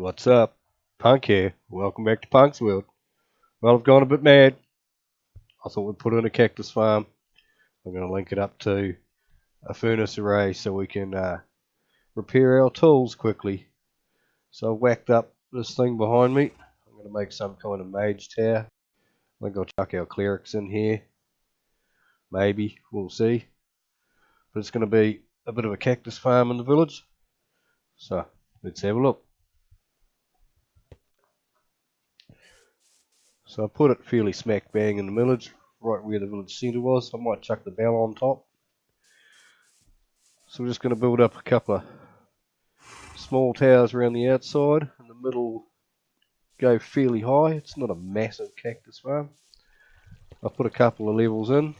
What's up? Punk here. Welcome back to Punk's World. Well, I've gone a bit mad. I thought we'd put in a cactus farm. I'm going to link it up to a furnace array so we can repair our tools quickly. So I've whacked up this thing behind me. I'm going to make some kind of mage tower. I think I'll chuck our clerics in here. Maybe. We'll see. But it's going to be a bit of a cactus farm in the village. So let's have a look. So I put it fairly smack bang in the village, right where the village centre was. I might chuck the bell on top. So we're just going to build up a couple of small towers around the outside. In the middle, go fairly high. It's not a massive cactus farm. I put a couple of levels in,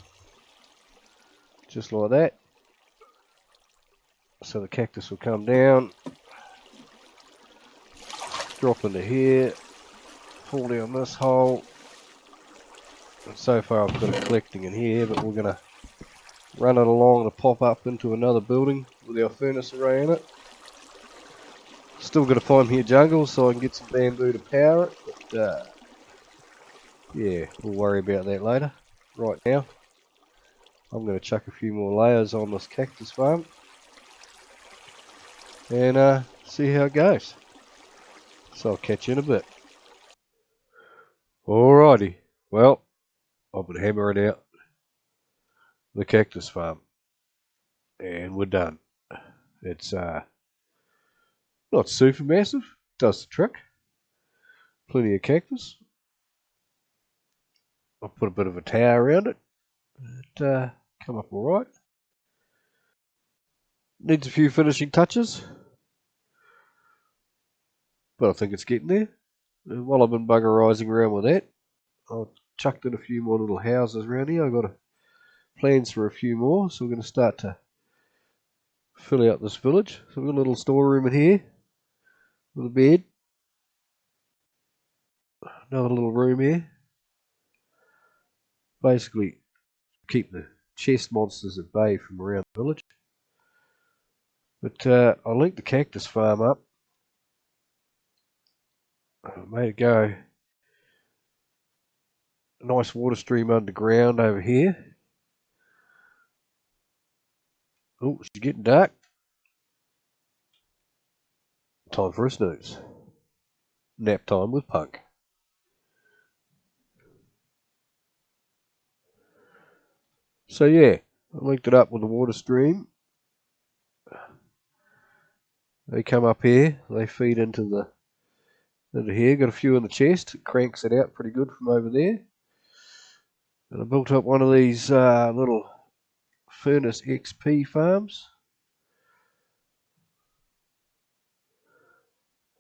just like that. So the cactus will come down, drop into here, fall down this hole. And so far I've got it collecting in here, but we're going to run it along to pop up into another building with our furnace array in it. Still got to find me a jungle so I can get some bamboo to power it, but yeah, we'll worry about that later. Right now, I'm going to chuck a few more layers on this cactus farm and see how it goes. So I'll catch you in a bit. Alrighty, well, I've been hammering out the cactus farm and we're done. It's not super massive, does the trick. Plenty of cactus. I'll put a bit of a tower around it. It come up alright. Needs a few finishing touches, but I think it's getting there. And while I've been buggerizing around with that, I've chucked in a few more little houses around here. I've got plans for a few more, so we're going to start to fill out this village. So we've got a little storeroom in here with a bed. Another little room here. Basically, keep the chest monsters at bay from around the village. But I linked the cactus farm up. I made it go a nice water stream underground over here. Oh, it's getting dark. Time for a snooze. Nap time with Punk. So yeah, I linked it up with the water stream. They come up here, they feed into here. Got a few in the chest, it cranks it out pretty good from over there. And I built up one of these little furnace XP farms.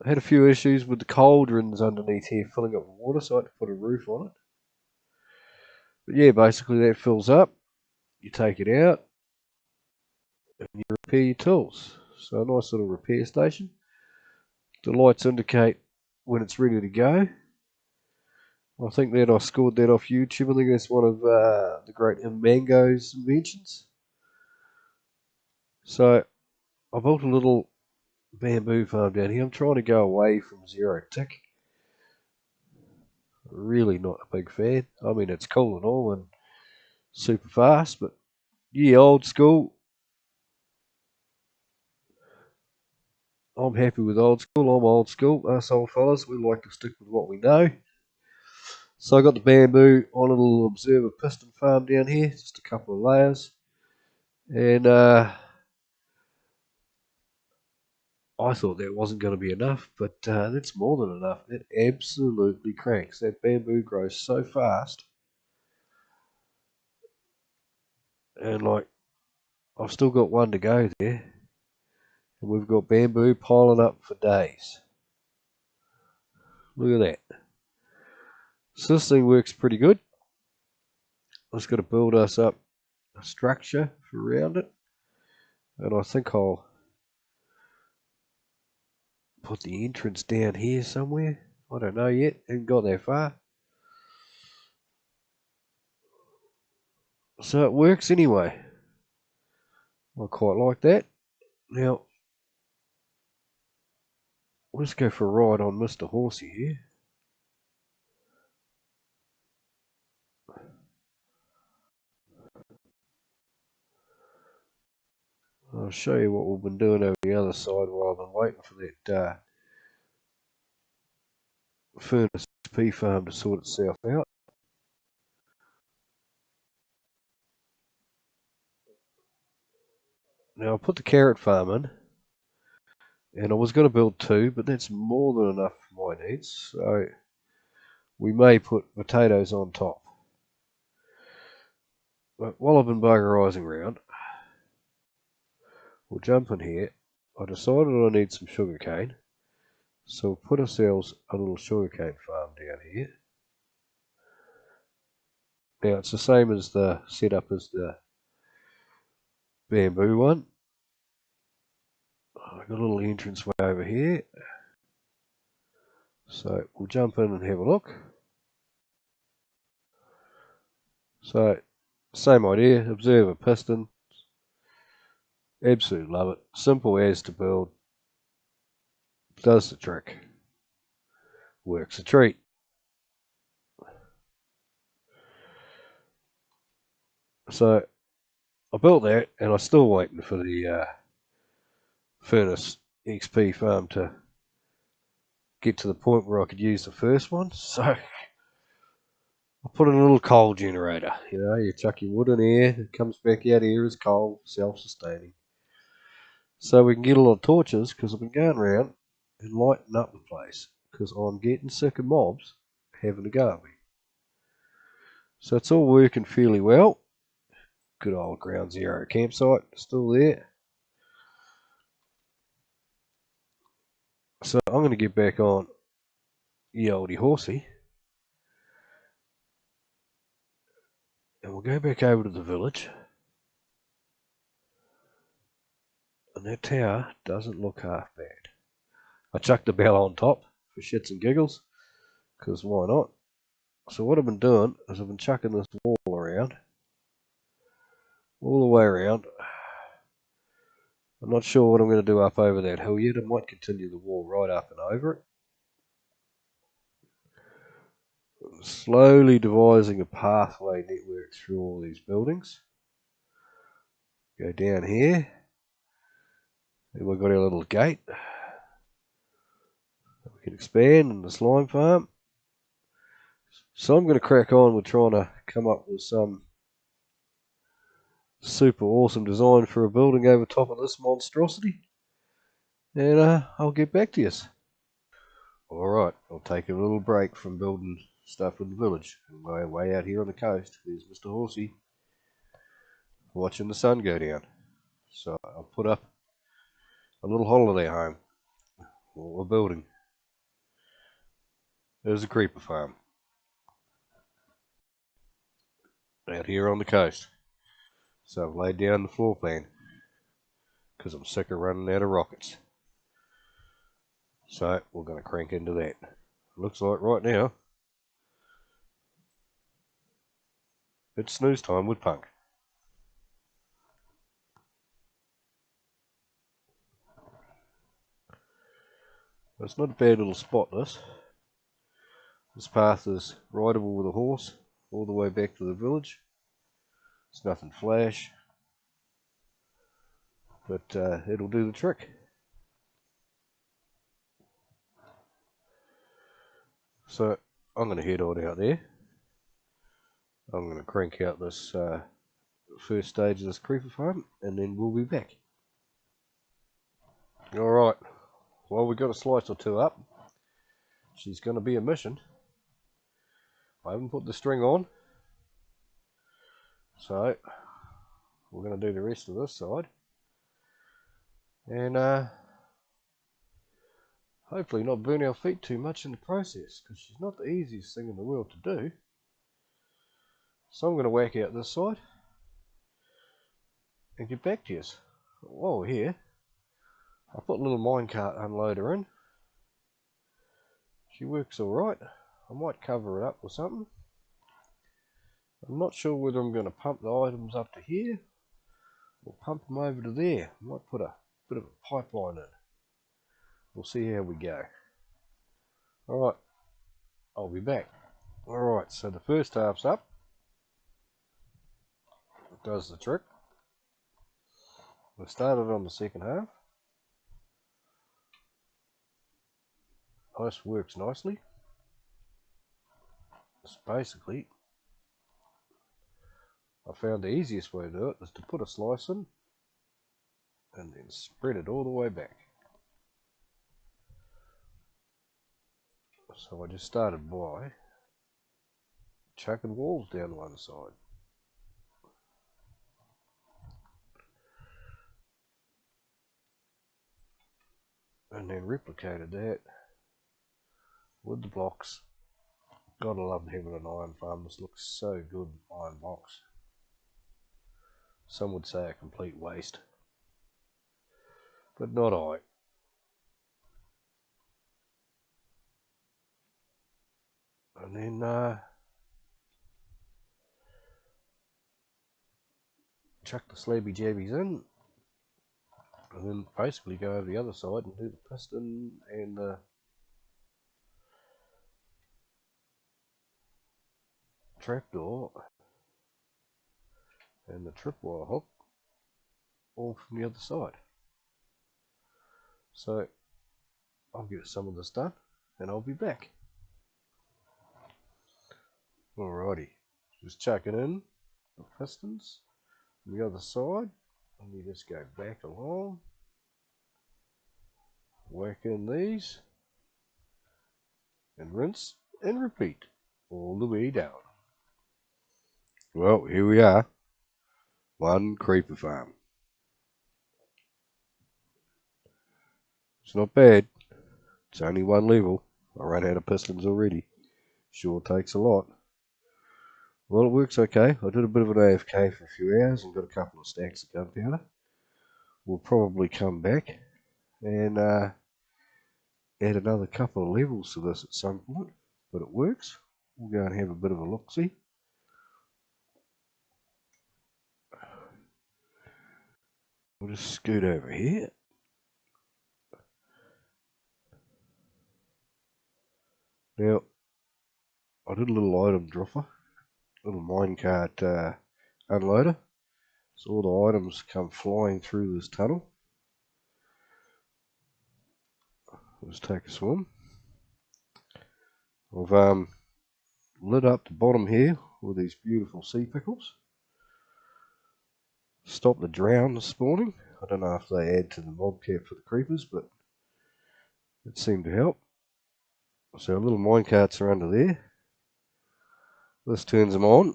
I had a few issues with the cauldrons underneath here filling up with water, so I had to put a roof on it. But yeah, basically that fills up, you take it out, and you repair your tools. So a nice little repair station. The lights indicate when it's ready to go. I think that I scored that off YouTube. I think that's one of the great Mango's inventions. So I built a little bamboo farm down here. I'm trying to go away from zero tick. Really not a big fan. I mean, it's cool and all and super fast, but yeah, old school. I'm happy with old school. I'm old school. Us old fellas, we like to stick with what we know. So I got the bamboo on a little observer piston farm down here, just a couple of layers. And I thought that wasn't going to be enough, but that's more than enough. It absolutely cranks. That bamboo grows so fast. And like, I've still got one to go there. And we've got bamboo piling up for days. Look at that. So this thing works pretty good. I've just got to build us up a structure for around it. And I think I'll put the entrance down here somewhere. I don't know yet. Haven't got that far. So it works anyway. I quite like that. Now, Let's go for a ride on Mr. Horsey here. I'll show you what we've been doing over the other side while I've been waiting for that furnace pea farm to sort itself out. Now I put the carrot farm in, and I was going to build 2, but that's more than enough for my needs, so we may put potatoes on top. But while I've been buggerising around, we'll jump in here. I decided I need some sugarcane, so we'll put ourselves a little sugarcane farm down here. Now it's the same as the setup as the bamboo one. I've got a little entranceway over here, so we'll jump in and have a look. So same idea, observe a piston. Absolutely love it. Simple as to build. Does the trick. Works a treat. So I built that, and I'm still waiting for the furnace XP farm to get to the point where I could use the first one. So I put in a little coal generator. You know, you chuck your wood in here, it comes back out here as coal, self-sustaining. So we can get a lot of torches, because I've been going around and lighting up the place, because I'm getting sick of mobs having a go at me. So it's all working fairly well. Good old Ground Zero campsite, still there. So I'm going to get back on the oldie horsey, and we'll go back over to the village. And that tower doesn't look half bad. I chucked the bell on top for shits and giggles, because why not? So what I've been doing is I've been chucking this wall around, all the way around. I'm not sure what I'm going to do up over that hill yet. I might continue the wall right up and over it. I'm slowly devising a pathway network through all these buildings. Go down here. Then we've got our little gate. We can expand in the slime farm. So I'm going to crack on with trying to come up with some super awesome design for a building over top of this monstrosity. And I'll get back to you. Alright, I'll take a little break from building stuff in the village. And we're way out here on the coast. There's Mr. Horsey watching the sun go down. So I'll put up a little holiday home, or a building. There's a creeper farm out here on the coast. So I've laid down the floor plan, because I'm sick of running out of rockets. So we're going to crank into that. Looks like right now it's snooze time with Punk. It's not a bad little spot, this. This path is rideable with a horse all the way back to the village. It's nothing flash, but it'll do the trick. So I'm going to head on out there. I'm going to crank out this first stage of this creeper farm, and then we'll be back. Alright, well, we got a slice or two up. She's going to be a mission. I haven't put the string on, so we're going to do the rest of this side, and hopefully not burn our feet too much in the process, because she's not the easiest thing in the world to do. So I'm going to whack out this side and get back to you. While we're here, I put a little minecart unloader in. She works alright. I might cover it up with something. I'm not sure whether I'm going to pump the items up to here or pump them over to there. I might put a bit of a pipeline in. we'll see how we go. Alright, I'll be back. Alright, so the first half's up. It does the trick. We started on the second half. This works nicely. It's basically, I found the easiest way to do it is to put a slice in and then spread it all the way back. So I just started by chucking walls down one side. And then replicated that with the blocks. Gotta love having an iron farm. This looks so good, iron box. Some would say a complete waste, but not I. And then chuck the slabby jabbies in, and then basically go over the other side and do the piston and the trapdoor and the tripwire hook all from the other side. So I'll get some of this done and I'll be back. Alrighty, just chucking in the pistons on the other side, and you just go back along, whack in these, and rinse and repeat all the way down. Well, here we are, one creeper farm. It's not bad. It's only one level. I ran out of pistons already. Sure takes a lot. Well, it works okay. I did a bit of an AFK for a few hours and got a couple of stacks of gunpowder. We'll probably come back and add another couple of levels to this at some point, but it works. We'll go and have a bit of a look-see. We'll just scoot over here. Now, I did a little item dropper, little minecart unloader, so all the items come flying through this tunnel. Let's take a swim. I've lit up the bottom here with these beautiful sea pickles. Stop the drown spawning. I don't know if they add to the mob cap for the creepers, but it seemed to help. So little minecarts are under there. This turns them on.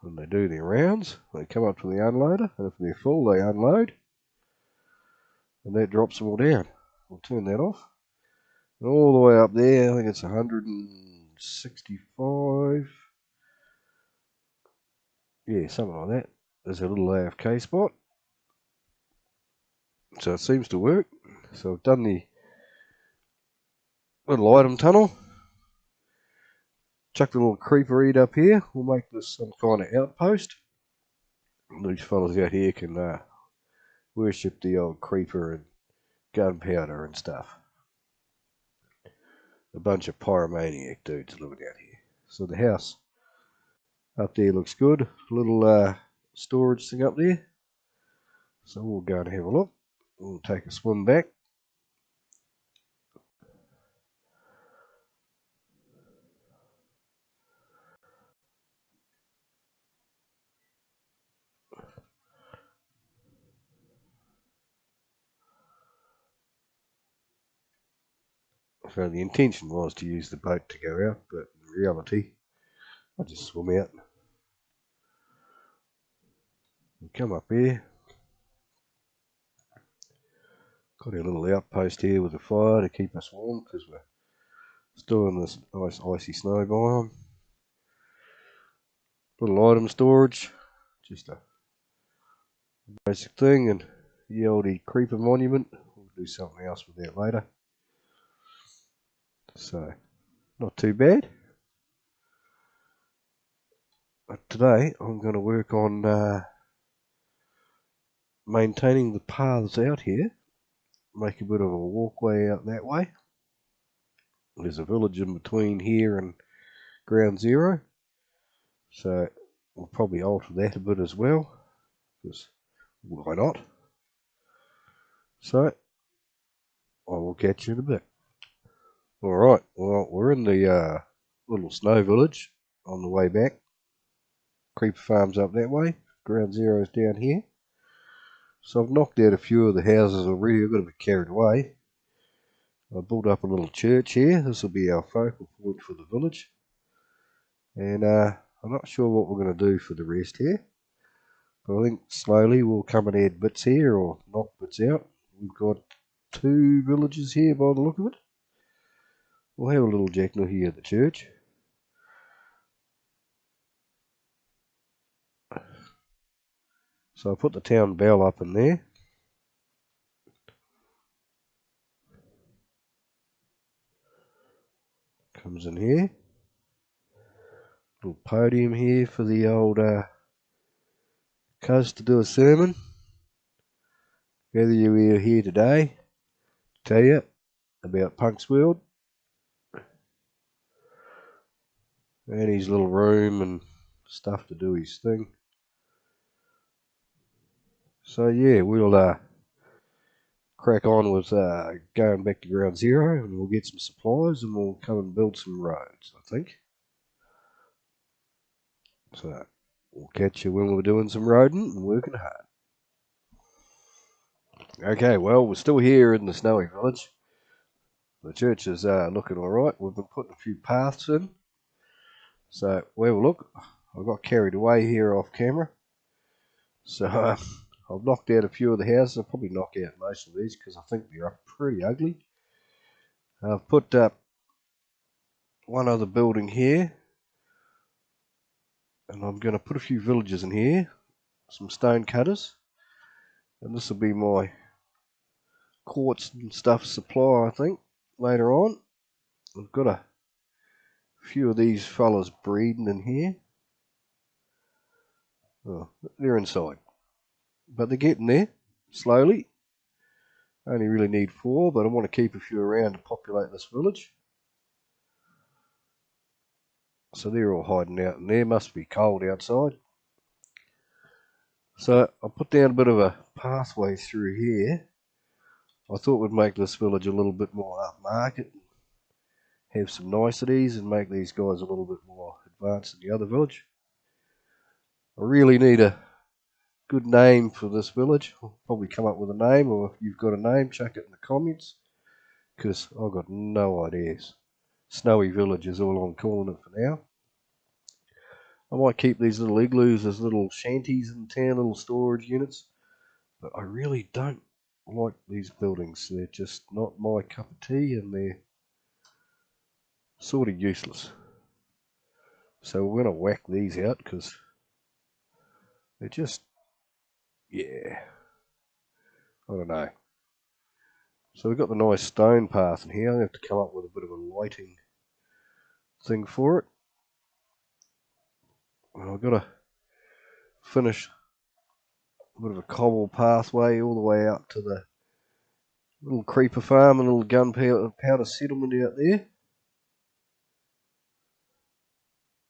When they do their rounds, they come up to the unloader, and if they're full, they unload, and that drops them all down. We'll turn that off. And all the way up there, I think it's 165. Yeah, something like that. There's a little AFK spot. So it seems to work. So I've done the little item tunnel. Chuck the little creeper eat up here. We'll make this some kind of outpost. And these fellas out here can worship the old creeper and gunpowder and stuff. A bunch of pyromaniac dudes living out here. So the house up there looks good. A little storage thing up there. So we'll go and have a look. We'll take a swim back. So the intention was to use the boat to go out, but in reality, I just swim out. We come up here. Got our little outpost here with a fire to keep us warm because we're still in this nice icy snow biome. Little item storage, just a basic thing, and the oldie creeper monument. We'll do something else with that later. So, not too bad. But today I'm going to work on maintaining the paths out here. Make a bit of a walkway out that way. There's a village in between here and ground zero, so we'll probably alter that a bit as well, because why not? So I will catch you in a bit. Alright, well, we're in the little snow village on the way back. Creeper Farm's up that way, ground zero's down here. So I've knocked out a few of the houses already. I got a bit carried away. I built up a little church here. This will be our focal point for the village. And I'm not sure what we're going to do for the rest here. But I think slowly we'll come and add bits here or knock bits out. We've got 2 villages here by the look of it. We'll have a little jackal here at the church. So I put the town bell up in there. Comes in here. Little podium here for the old cuz to do a sermon. Gather you here today to tell you about Punk's World. And his little room and stuff to do his thing. So yeah, we'll crack on with going back to ground zero, and we'll get some supplies and we'll come and build some roads, I think. So we'll catch you when we're doing some roading and working hard. Okay, well, we're still here in the snowy village. The church is looking alright. We've been putting a few paths in. So we'll look. I got carried away here off camera. So I've knocked out a few of the houses. I'll probably knock out most of these because I think they're pretty ugly. I've put up one other building here. And I'm going to put a few villages in here. Some stone cutters. And this will be my quartz and stuff supply, I think, later on. I've got a few of these fellas breeding in here. Oh, they're inside. But they're getting there, slowly. I only really need 4, but I want to keep a few around to populate this village. So they're all hiding out in there. Must be cold outside. So I put down a bit of a pathway through here. I thought we'd make this village a little bit more upmarket, have some niceties, and make these guys a little bit more advanced than the other village. I really need a good name for this village. I'll probably come up with a name, or if you've got a name, chuck it in the comments, because I've got no ideas. Snowy Village is all I'm calling it for now. I might keep these little igloos as little shanties in town, little storage units, but I really don't like these buildings. They're just not my cup of tea, and they're sort of useless. So we're going to whack these out because they're just, yeah, I don't know. So we've got the nice stone path in here. I'm going to have to come up with a bit of a lighting thing for it. And I've got to finish a bit of a cobble pathway all the way out to the little creeper farm and little gunpowder settlement out there.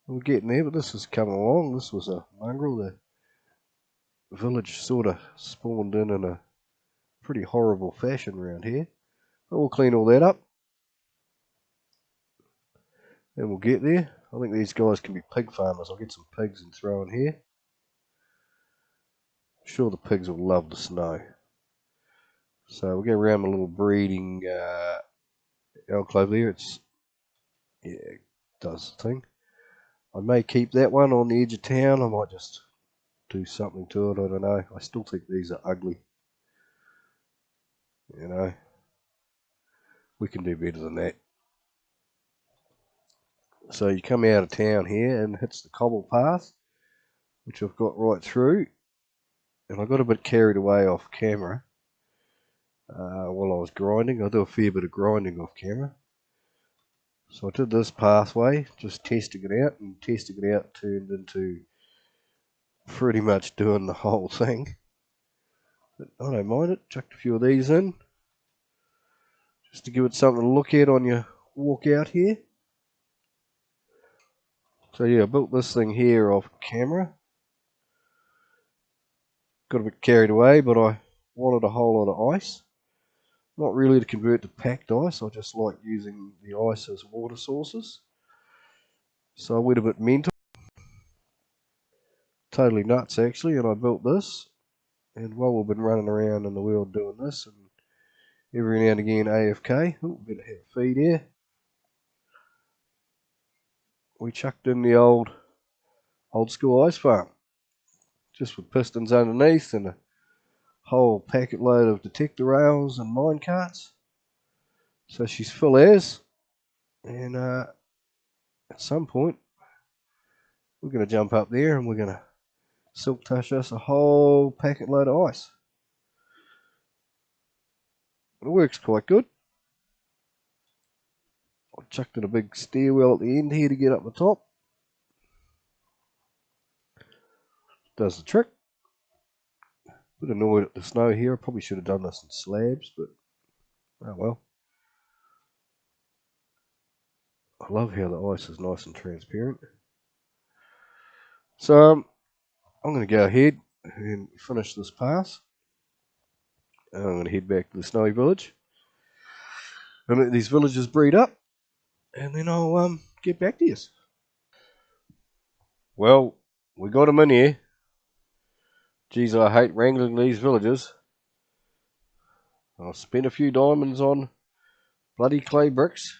We're getting there, but this has come along. This was a mongrel. The village sort of spawned in a pretty horrible fashion around here. But we'll clean all that up. And we'll get there. I think these guys can be pig farmers. I'll get some pigs and throw in here. I'm sure the pigs will love the snow. So we'll go around my little breeding alcove there. It does the thing. I may keep that one on the edge of town. I might just do something to it. I don't know. I still think these are ugly. You know, we can do better than that. So you come out of town here and hits the cobble path, which I've got right through. And I got a bit carried away off camera while I was grinding. I do a fair bit of grinding off camera. So I did this pathway, just testing it out, and testing it out turned into pretty much doing the whole thing. But I don't mind it. Chucked a few of these in, just to give it something to look at on your walk out here. So yeah, I built this thing here off camera. Got a bit carried away, but I wanted a whole lot of ice. Not really to convert to packed ice, I just like using the ice as water sources. So I went a bit mental. Totally nuts actually, and I built this. And while we've been running around in the world doing this, and every now and again AFK, better have a feed here. We chucked in the old school ice farm, just with pistons underneath and a whole packet load of detector rails and mine carts. So she's full as, and at some point we're going to jump up there and we're going to silk touch us a whole packet load of ice. It works quite good. I chucked in a big stairwell at the end here to get up the top. Does the trick. Bit annoyed at the snow here. I probably should have done this in slabs, but oh well. I love how the ice is nice and transparent. So I'm going to go ahead and finish this pass. And I'm going to head back to the snowy village and let these villagers breed up, and then I'll get back to you. Well, we got them in here. Geez, I hate wrangling these villagers. I spent a few diamonds on bloody clay bricks.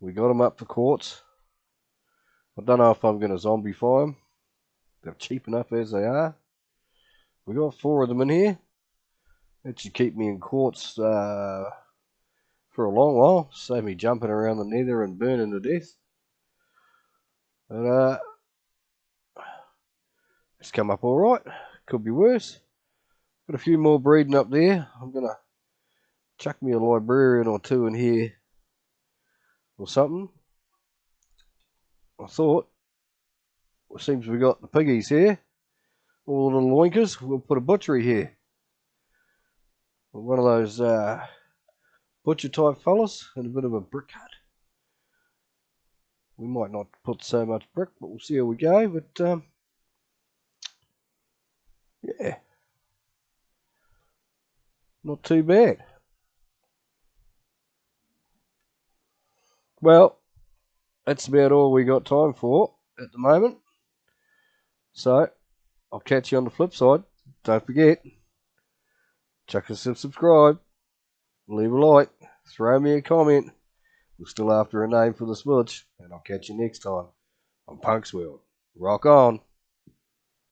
We got them up for quartz. I don't know if I'm going to zombify them. They're cheap enough as they are. We got 4 of them in here. That should keep me in quartz for a long while. Save me jumping around the nether and burning to death. But it's come up alright. Could be worse. Got a few more breeding up there. I'm going to chuck me a librarian or 2 in here or something. I thought, it seems we got the piggies here. All the little oinkers. We'll put a butchery here. One of those butcher type fellas and a bit of a brick hut. We might not put so much brick, but we'll see how we go. But yeah, not too bad. Well, that's about all we got time for at the moment. So I'll catch you on the flip side. Don't forget, chuck us a subscribe, leave a like, throw me a comment. We're still after a name for this village, and I'll catch you next time on Punk's World. Rock on!